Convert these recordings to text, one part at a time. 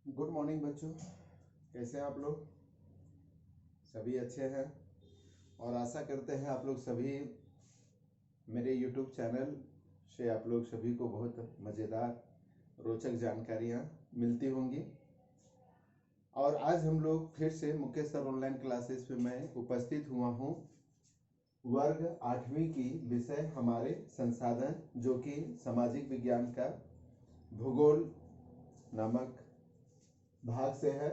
Good morning बच्चों, कैसे हैं आप लोग? सभी अच्छे हैं और आशा करते हैं आप लोग सभी मेरे YouTube चैनल से आप लोग सभी को बहुत मज़ेदार रोचक जानकारियाँ मिलती होंगी। और आज हम लोग फिर से मुकेश सर ऑनलाइन क्लासेस पे मैं उपस्थित हुआ हूँ। वर्ग 8वीं की विषय हमारे संसाधन, जो कि सामाजिक विज्ञान का भूगोल नामक भाग से है।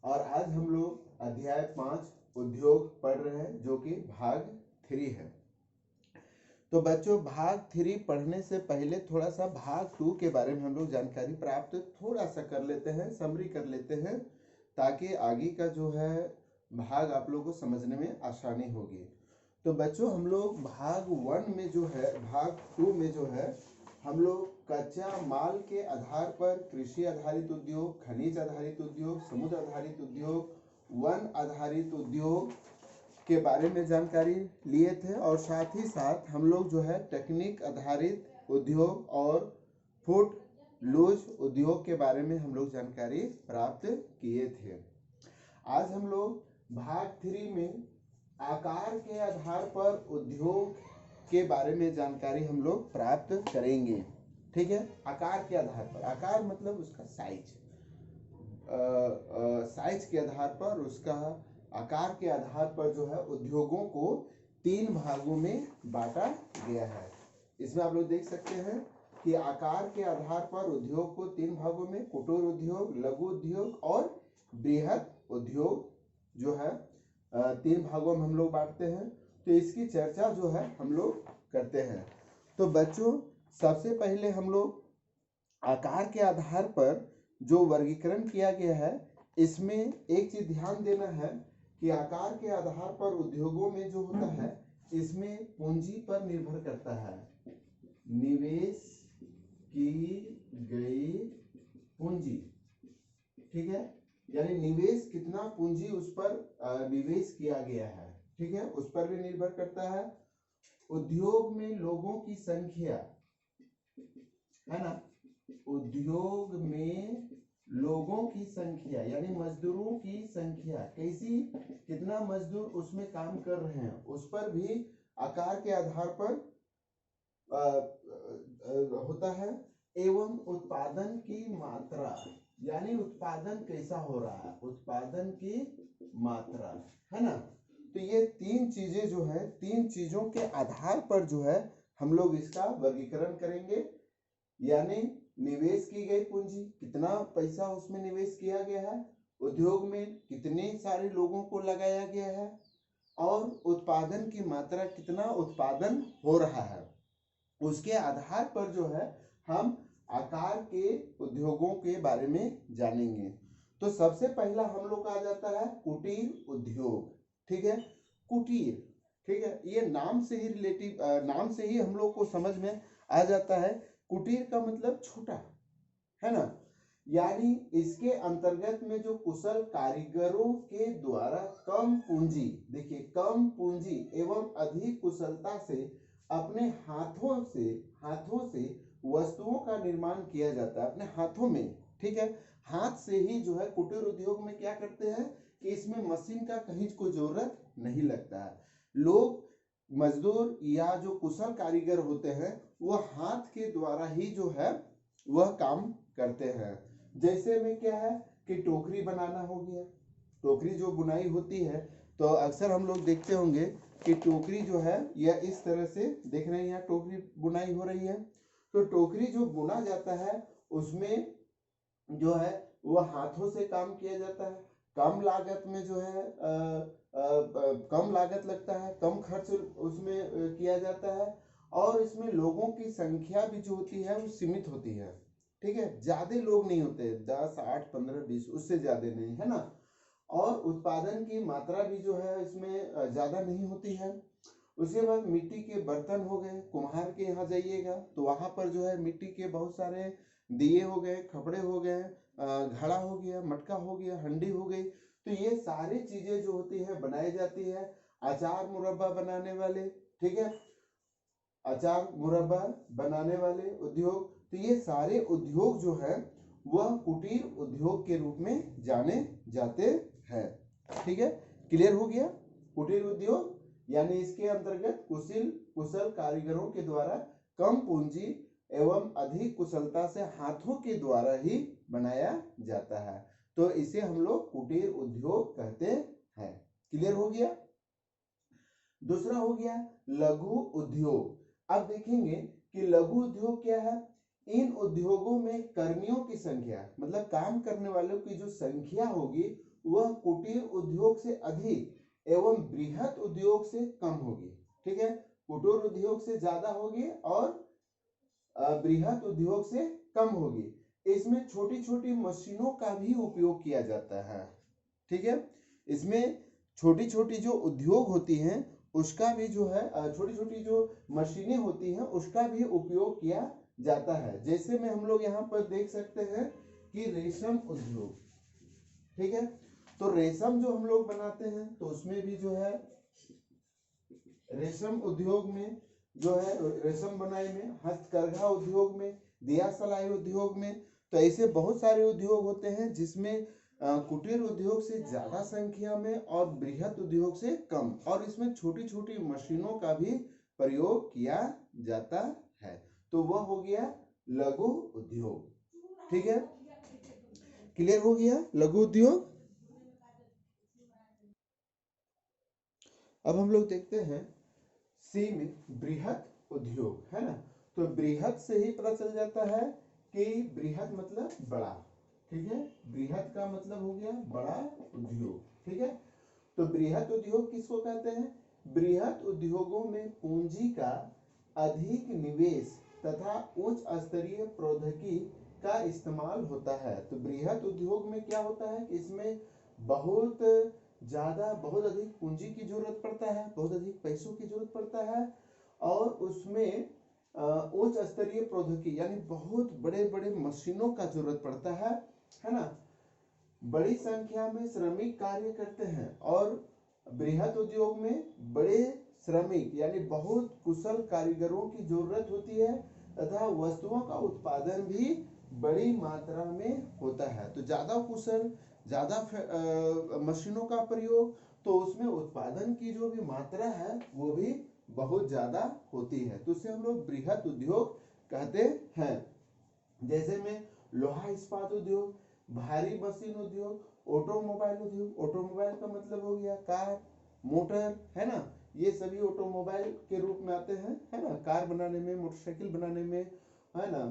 और आज हम लोग अध्याय 5 उद्योग पढ़ रहे हैं, जो कि भाग 3 है। तो बच्चों, भाग 3 पढ़ने से पहले थोड़ा सा भाग 2 के बारे में हम लोग जानकारी प्राप्त थोड़ा सा कर लेते हैं, समरी कर लेते हैं, ताकि आगे का जो है भाग आप लोगों को समझने में आसानी होगी। तो बच्चों, हम लोग भाग 1 में जो है, भाग 2 में जो है, हम लोग कच्चा माल के आधार पर कृषि आधारित उद्योग, खनिज आधारित उद्योग, समुद्र आधारित उद्योग, वन आधारित उद्योग के बारे में जानकारी लिए थे। और साथ ही साथ हम लोग जो है टेक्निक आधारित उद्योग और फूड लूज उद्योग के बारे में हम लोग जानकारी प्राप्त किए थे। आज हम लोग भाग 3 में आकार के आधार पर उद्योग के बारे में जानकारी हम लोग प्राप्त करेंगे। ठीक है, आकार के आधार पर, आकार मतलब उसका साइज, साइज के आधार पर, उसका आकार के आधार पर जो है उद्योगों को 3 भागों में बांटा गया है। इसमें आप लोग देख सकते हैं कि आकार के आधार पर उद्योग को 3 भागों में, कुटीर उद्योग, लघु उद्योग और बृहद उद्योग जो है 3 भागों में हम लोग बांटते हैं। तो इसकी चर्चा जो है हम लोग करते हैं। तो बच्चों, सबसे पहले हम लोग आकार के आधार पर जो वर्गीकरण किया गया है, इसमें एक चीज ध्यान देना है कि आकार के आधार पर उद्योगों में जो होता है, इसमें पूंजी पर निर्भर करता है, निवेश की गई पूंजी। ठीक है, यानी निवेश कितना पूंजी उस पर निवेश किया गया है, ठीक है, उस पर भी निर्भर करता है। उद्योग में लोगों की संख्या है ना, उद्योग में लोगों की संख्या यानी मजदूरों की संख्या, कैसी, कितना मजदूर उसमें काम कर रहे हैं, उस पर भी आकार के आधार पर होता है। एवं उत्पादन की मात्रा, यानी उत्पादन कैसा हो रहा है, उत्पादन की मात्रा, है ना। तो ये 3 चीजें जो है, 3 चीजों के आधार पर जो है हम लोग इसका वर्गीकरण करेंगे। यानी निवेश की गई पूंजी, कितना पैसा उसमें निवेश किया गया है, उद्योग में कितने सारे लोगों को लगाया गया है, और उत्पादन की मात्रा, कितना उत्पादन हो रहा है, उसके आधार पर जो है हम आकार के उद्योगों के बारे में जानेंगे। तो सबसे पहला हम लोग का आ जाता है कुटीर उद्योग। ठीक है, कुटीर, ठीक है, ये नाम से ही रिलेटिव, नाम से ही हम लोग को समझ में आ जाता है। कुटीर का मतलब छोटा, है ना, यानी इसके अंतर्गत में जो कुशल कारीगरों के द्वारा कम पूंजी, देखिए, कम पूंजी एवं अधिक कुशलता से अपने हाथों से वस्तुओं का निर्माण किया जाता है, अपने हाथों में। ठीक है, हाथ से ही जो है कुटीर उद्योग में क्या करते हैं कि इसमें मशीन का कहीं कोई जरूरत नहीं लगता है। लोग, मजदूर या जो कुशल कारीगर होते हैं, वो हाथ के द्वारा ही जो है वह काम करते हैं। जैसे में क्या है कि टोकरी बनाना हो गया, टोकरी जो बुनाई होती है, तो अक्सर हम लोग देखते होंगे कि टोकरी जो है यह इस तरह से, देख रहे हैं यहाँ टोकरी बुनाई हो रही है। तो टोकरी जो बुना जाता है, उसमें जो है वह हाथों से काम किया जाता है, कम लागत में जो है कम लागत लगता है, कम खर्च उसमें किया जाता है, और इसमें लोगों की संख्या भी जो होती है वो सीमित होती है। ठीक है, ज्यादा लोग नहीं होते, 10, 8, 15, 20, उससे ज्यादा नहीं, है ना। और उत्पादन की मात्रा भी जो है इसमें ज्यादा नहीं होती है। उसके बाद मिट्टी के बर्तन हो गए, कुम्हार के यहाँ जाइएगा तो वहां पर जो है मिट्टी के बहुत सारे दिए हो गए, खपड़े हो गए, घड़ा हो गया, मटका हो गया, हंडी हो गई। तो ये सारी चीजें जो होती है बनाई जाती है। अचार मुरब्बा बनाने वाले, ठीक है, अचार मुरब्बा बनाने वाले उद्योग, तो ये सारे उद्योग जो है वह कुटीर उद्योग के रूप में जाने जाते हैं। ठीक है, क्लियर हो गया। कुटीर उद्योग यानी इसके अंतर्गत कुशल कारीगरों के द्वारा कम पूंजी एवं अधिक कुशलता से हाथों के द्वारा ही बनाया जाता है, तो इसे हम लोग कुटीर उद्योग कहते हैं। क्लियर हो गया। दूसरा हो गया लघु उद्योग। अब देखेंगे कि लघु उद्योग क्या है। इन उद्योगों में कर्मियों की संख्या, मतलब काम करने वालों की जो संख्या होगी वह कुटीर उद्योग से अधिक एवं बृहत उद्योग से कम होगी। ठीक है, कुटीर उद्योग से ज्यादा होगी और बृहत उद्योग से कम होगी। इसमें छोटी छोटी मशीनों का भी उपयोग किया जाता है। ठीक है, इसमें छोटी छोटी जो उद्योग होती हैं उसका भी जो है, छोटी छोटी जो मशीनें होती हैं उसका भी उपयोग किया जाता है। जैसे में हम लोग यहाँ पर देख सकते हैं कि रेशम उद्योग। ठीक है, तो रेशम जो हम लोग बनाते हैं तो उसमें भी जो है रेशम उद्योग में जो है रेशम बनाई में, हस्तकरघा उद्योग में, दिया सलाई उद्योग में, तो ऐसे बहुत सारे उद्योग होते हैं जिसमें कुटीर उद्योग से ज्यादा संख्या में और बृहत उद्योग से कम, और इसमें छोटी छोटी मशीनों का भी प्रयोग किया जाता है। तो वह हो गया लघु उद्योग। ठीक है, क्लियर हो गया लघु उद्योग। अब हम लोग देखते हैं सी में बृहत उद्योग, है ना। तो बृहत से ही पता चल जाता है कि बृहत मतलब बड़ा। ठीक है, बृहत का मतलब हो गया बड़ा उद्योग। ठीक है, तो बृहत उद्योग किसको कहते हैं। बृहत उद्योगों में पूंजी का अधिक निवेश तथा उच्च स्तरीय प्रौद्योगिकी का इस्तेमाल होता है। तो बृहत उद्योग में क्या होता है कि इसमें बहुत अधिक पूंजी की जरूरत पड़ता है, बहुत अधिक पैसों की जरूरत पड़ता है, और उसमें उच्च स्तरीय प्रौद्योगिकी यानी बहुत बड़े बड़े मशीनों का जरूरत पड़ता है ना। बड़ी संख्या में श्रमिक कार्य करते हैं, और बृहत उद्योग में बड़े श्रमिक यानी बहुत कुशल कारीगरों की जरूरत होती है, तथा वस्तुओं का उत्पादन भी बड़ी मात्रा में होता है। तो ज्यादा कुशल, ज्यादा मशीनों का प्रयोग, तो उसमें उत्पादन की जो भी मात्रा है वो भी बहुत ज्यादा होती है, तो उसे हम लोग बृहत उद्योग कहते हैं। जैसे में लोहा इस्पात उद्योग, भारी मशीन उद्योग, ऑटोमोबाइल उद्योग। ऑटोमोबाइल का मतलब हो गया कार, मोटर, है ना। ये सभी ऑटोमोबाइल के रूप में आते हैं, है ना। कार बनाने में, मोटरसाइकिल बनाने में, है ना,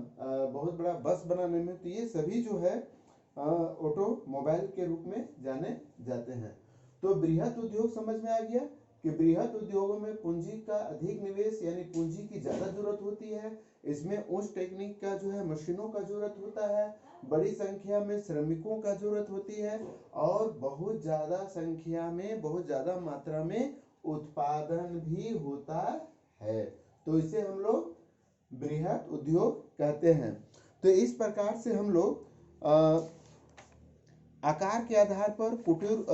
बहुत बड़ा बस बनाने में, तो ये सभी जो है ऑटोमोबाइल के रूप में जाने जाते हैं। तो बृहत उद्योग समझ में आ गया कि बृहत उद्योगों में पूंजी का अधिक निवेश यानी पूंजी की ज्यादा जरूरत होती है। इसमें उच्च टेक्निक का जो है मशीनों का जरूरत होता है, बड़ी संख्या में श्रमिकों का जरूरत होती है, और बहुत ज्यादा संख्या में, बहुत ज्यादा मात्रा में उत्पादन भी होता है। तो इसे हम लोग बृहत उद्योग कहते हैं। तो इस प्रकार से हम लोग आकार के आधार पर कुटीर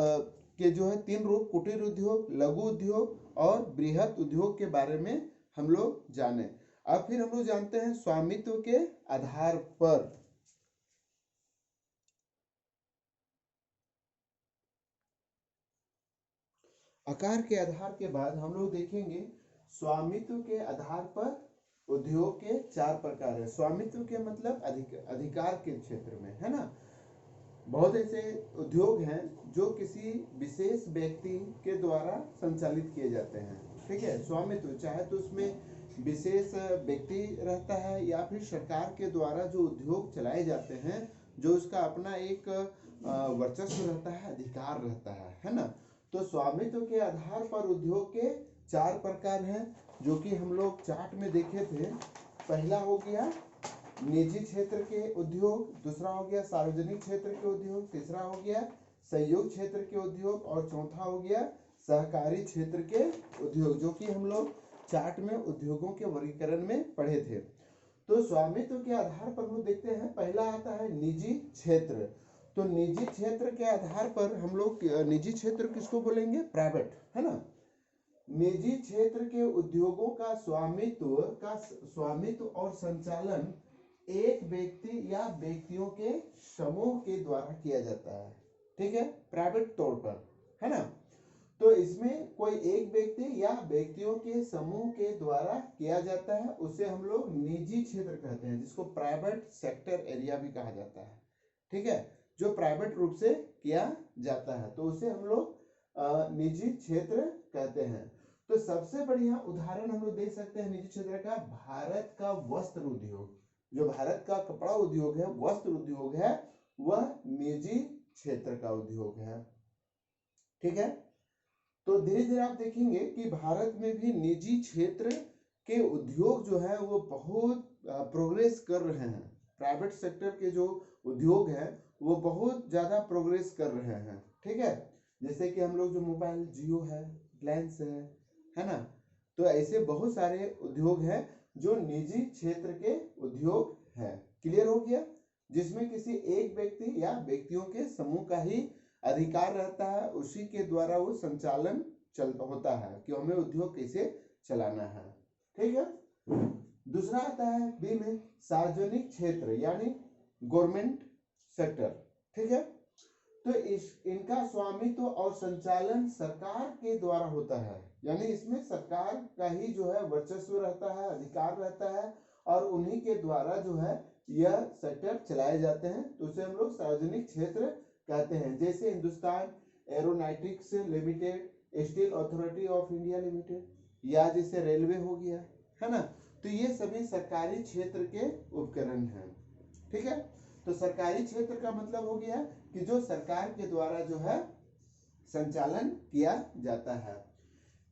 के जो है 3 रूप, कुटीर उद्योग, लघु उद्योग और बृहत उद्योग के बारे में हम लोग जाने। अब फिर हम लोग जानते हैं स्वामित्व के आधार पर। आकार के आधार के बाद हम लोग देखेंगे स्वामित्व के आधार पर उद्योग के 4 प्रकार है। स्वामित्व के मतलब अधिकार के क्षेत्र में, है ना। बहुत ऐसे उद्योग हैं जो किसी विशेष व्यक्ति के द्वारा संचालित किए जाते हैं। ठीक है, स्वामित्व चाहे तो उसमें विशेष व्यक्ति रहता है या फिर सरकार के द्वारा जो उद्योग चलाए जाते हैं, जो उसका अपना एक वर्चस्व रहता है, अधिकार रहता है ना। तो स्वामित्व के आधार पर उद्योग के 4 प्रकार हैं, जो कि हम लोग चार्ट में देखे थे। पहला हो गया निजी क्षेत्र के उद्योग, दूसरा हो गया सार्वजनिक क्षेत्र के उद्योग, तीसरा हो गया संयुक्त क्षेत्र के उद्योग, और चौथा हो गया सहकारी क्षेत्र के उद्योग, जो कि हम लोग चार्ट में उद्योगों के वर्गीकरण में पढ़े थे। तो स्वामित्व के आधार पर हम देखते हैं, पहला आता है निजी क्षेत्र। तो निजी क्षेत्र के आधार पर हम लोग निजी क्षेत्र किसको बोलेंगे, प्राइवेट, है ना। निजी क्षेत्र के उद्योगों का स्वामित्व और संचालन एक व्यक्ति या व्यक्तियों के समूह के द्वारा किया जाता है, ठीक है, प्राइवेट तौर पर, है ना। तो इसमें कोई एक व्यक्ति या व्यक्तियों के समूह के द्वारा किया जाता है, उसे हम लोग निजी क्षेत्र कहते हैं, जिसको प्राइवेट सेक्टर एरिया भी कहा जाता है, ठीक है। जो प्राइवेट रूप से किया जाता है तो उसे हम लोग निजी क्षेत्र कहते हैं। तो सबसे बढ़िया उदाहरण हम लोग देख सकते हैं निजी क्षेत्र का, भारत का वस्त्र उद्योग। जो भारत का कपड़ा उद्योग है, वस्त्र उद्योग है, वह निजी क्षेत्र का उद्योग है, ठीक है। तो धीरे धीरे आप देखेंगे कि भारत में भी निजी क्षेत्र के उद्योग जो है वो बहुत प्रोग्रेस कर रहे हैं। प्राइवेट सेक्टर के जो उद्योग हैं वो बहुत ज्यादा प्रोग्रेस कर रहे हैं, ठीक है। जैसे कि हम लोग जो मोबाइल जियो है, रिलायंस है ना, तो ऐसे बहुत सारे उद्योग हैं जो निजी क्षेत्र के उद्योग है। क्लियर हो गया, जिसमें किसी एक व्यक्ति या व्यक्तियों के समूह का ही अधिकार रहता है, उसी के द्वारा वो संचालन होता है कि हमें उद्योग कैसे चलाना है, ठीक है। दूसरा आता है बी में, सार्वजनिक क्षेत्र यानी गवर्नमेंट सेक्टर, ठीक है। तो इनका स्वामित्व और संचालन सरकार के द्वारा होता है, यानी इसमें सरकार का ही जो है वर्चस्व रहता है, अधिकार रहता है, और उन्हीं के द्वारा जो है यह सेक्टर चलाए जाते हैं, तो उसे हम लोग सार्वजनिक क्षेत्र कहते हैं। जैसे Hindustan aeronautics limited, steel authority of India limited, या जैसे रेलवे हो गया, है ना। तो ये सभी सरकारी क्षेत्र के उपकरण हैं, ठीक है। तो सरकारी क्षेत्र का मतलब हो गया कि जो सरकार के द्वारा जो है संचालन किया जाता है।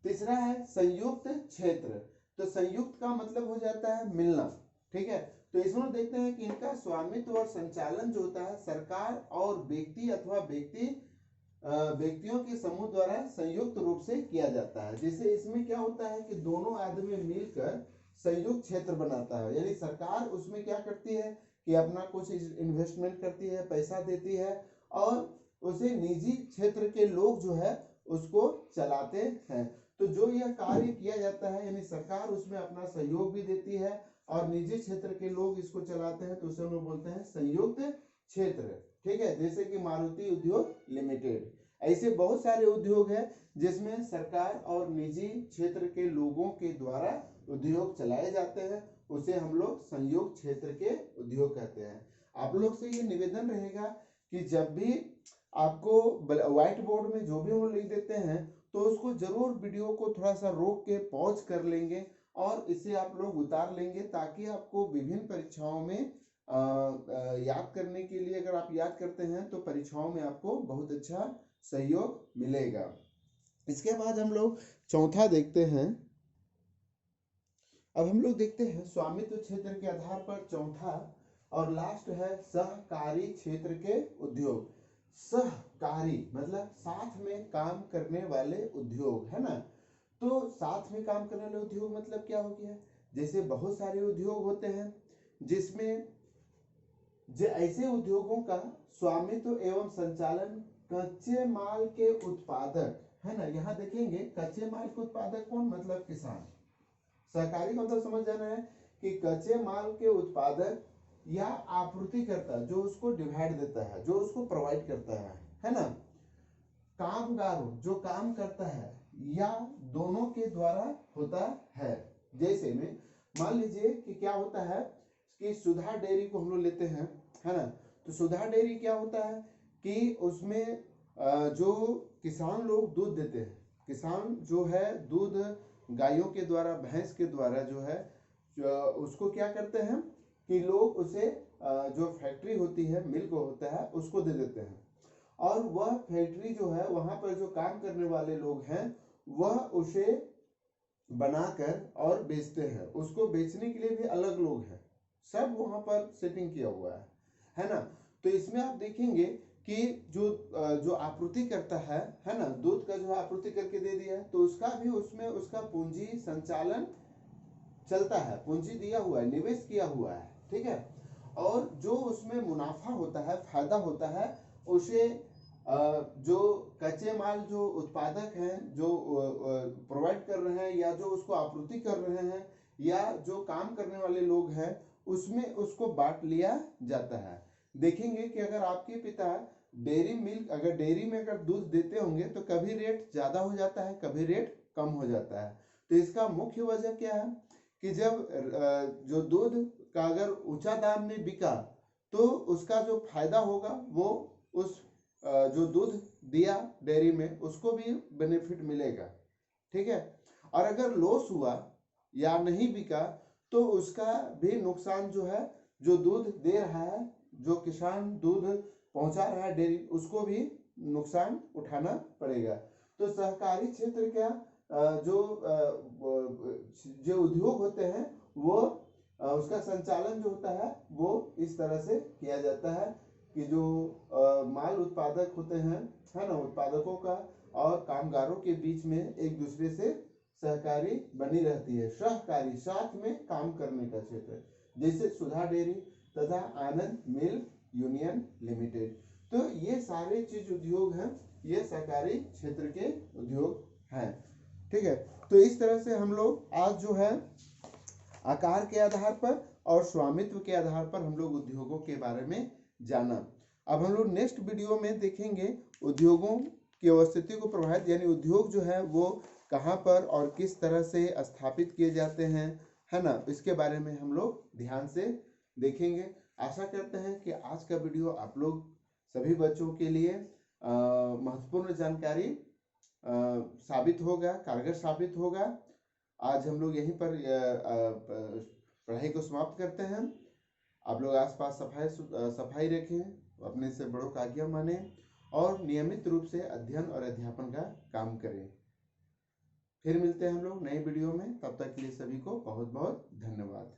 तीसरा है संयुक्त क्षेत्र। तो संयुक्त का मतलब हो जाता है मिलना, ठीक है। तो इसमें देखते हैं कि इनका स्वामित्व और संचालन जो होता है सरकार और व्यक्ति अथवा व्यक्तियों के समूह द्वारा संयुक्त रूप से किया जाता है। जैसे इसमें क्या होता है कि दोनों आदमी मिलकर संयुक्त क्षेत्र बनाता है, यानी सरकार उसमें क्या करती है कि अपना कुछ इन्वेस्टमेंट करती है, पैसा देती है, और उसे निजी क्षेत्र के लोग जो है उसको चलाते हैं। तो जो यह कार्य किया जाता है, यानी सरकार उसमें अपना सहयोग भी देती है और निजी क्षेत्र के लोग इसको चलाते हैं, तो उसे हम लोग बोलते हैं संयुक्त क्षेत्र, ठीक है। जैसे कि मारुति उद्योग लिमिटेड, ऐसे बहुत सारे उद्योग हैं जिसमें सरकार और निजी क्षेत्र के लोगों के द्वारा उद्योग चलाए जाते हैं, उसे हम लोग संयुक्त क्षेत्र के उद्योग कहते हैं। आप लोग से ये निवेदन रहेगा कि जब भी आपको व्हाइट बोर्ड में जो भी हम लिख देते हैं तो उसको जरूर वीडियो को थोड़ा सा रोक के पॉज कर लेंगे और इसे आप लोग उतार लेंगे, ताकि आपको विभिन्न परीक्षाओं में याद करने के लिए, अगर आप याद करते हैं तो परीक्षाओं में आपको बहुत अच्छा सहयोग मिलेगा। इसके बाद हम लोग चौथा देखते हैं। अब हम लोग देखते हैं स्वामित्व क्षेत्र के आधार पर चौथा और लास्ट है सहकारी क्षेत्र के उद्योग। सहकारी मतलब साथ में काम करने वाले उद्योग, है ना। तो साथ में काम करने वाले उद्योग मतलब क्या हो गया, जैसे बहुत सारे उद्योग होते हैं जिसमें ऐसे उद्योगों का स्वामित्व एवं संचालन कच्चे माल के उत्पादक, है ना। यहाँ देखेंगे कच्चे माल के उत्पादक कौन, मतलब किसान। सहकारी का मतलब समझ जाना है कि कच्चे माल के उत्पादक या आपूर्तिकर्ता जो उसको डिवाइड देता है, जो उसको प्रोवाइड करता है ना। कामगारों जो काम करता है, या दोनों के द्वारा होता है। जैसे में मान लीजिए कि क्या होता है कि सुधा डेयरी को हम लोग लेते हैं, है ना। तो सुधा डेयरी क्या होता है कि उसमें जो किसान लोग दूध देते हैं, किसान जो है दूध गायों के द्वारा, भैंस के द्वारा जो है उसको क्या करते हैं कि लोग उसे जो फैक्ट्री होती है, मिल्क होता है, उसको दे देते हैं, और वह फैक्ट्री जो है वहां पर जो काम करने वाले लोग हैं वह उसे बनाकर और बेचते हैं। उसको बेचने के लिए भी अलग लोग हैं, सब वहां पर सेटिंग किया हुआ है ना। तो इसमें आप देखेंगे कि जो आपूर्ति करता है ना, दूध का जो आपूर्ति करके दे दिया है, तो उसका भी उसमें उसका पूंजी संचालन चलता है, पूंजी दिया हुआ है, निवेश किया हुआ है, ठीक है। और जो उसमें मुनाफा होता है, फायदा होता है, उसे जो कच्चे माल जो उत्पादक हैं, जो प्रोवाइड कर रहे हैं, या जो उसको आपूर्ति कर रहे हैं, या जो काम करने वाले लोग हैं, उसमें उसको बांट लिया जाता है। देखेंगे कि अगर आपके पिता डेयरी मिल्क, अगर डेयरी में अगर दूध देते होंगे तो कभी रेट ज्यादा हो जाता है, कभी रेट कम हो जाता है। तो इसका मुख्य वजह क्या है कि जब जो दूध का अगर ऊंचा दाम में बिका तो उसका जो फायदा होगा वो उस जो दूध दिया डेयरी में उसको भी बेनिफिट मिलेगा, ठीक है। और अगर लॉस हुआ या नहीं बिका तो उसका भी नुकसान जो है, जो दूध दे रहा है, जो किसान दूध पहुंचा रहा है डेयरी, उसको भी नुकसान उठाना पड़ेगा। तो सहकारी क्षेत्र क्या जो उद्योग होते हैं वो उसका संचालन जो होता है वो इस तरह से किया जाता है कि जो माल उत्पादक होते हैं, है ना, उत्पादकों का और कामगारों के बीच में एक दूसरे से सहकारी बनी रहती है, सहकारी साथ में काम करने का क्षेत्र, जैसे सुधा डेयरी तथा आनंद मिल्क यूनियन लिमिटेड। तो ये सारे चीज उद्योग हैं, ये सहकारी क्षेत्र के उद्योग हैं, ठीक है। तो इस तरह से हम लोग आज जो है आकार के आधार पर और स्वामित्व के आधार पर हम लोग उद्योगों के बारे में जाना। अब हम लोग नेक्स्ट वीडियो में देखेंगे उद्योगों की अवस्थिति को प्रभावित, यानी उद्योग जो है वो कहाँ पर और किस तरह से स्थापित किए जाते हैं, है ना, इसके बारे में हम लोग ध्यान से देखेंगे। आशा करते हैं कि आज का वीडियो आप लोग सभी बच्चों के लिए महत्वपूर्ण जानकारी साबित होगा, कारगर साबित होगा। आज हम लोग यहीं पर पढ़ाई को समाप्त करते हैं। आप लोग आसपास सफाई रखें, अपने से बड़ों का आज्ञा माने और नियमित रूप से अध्ययन और अध्यापन का काम करें। फिर मिलते हैं हम लोग नए वीडियो में, तब तक के लिए सभी को बहुत बहुत धन्यवाद।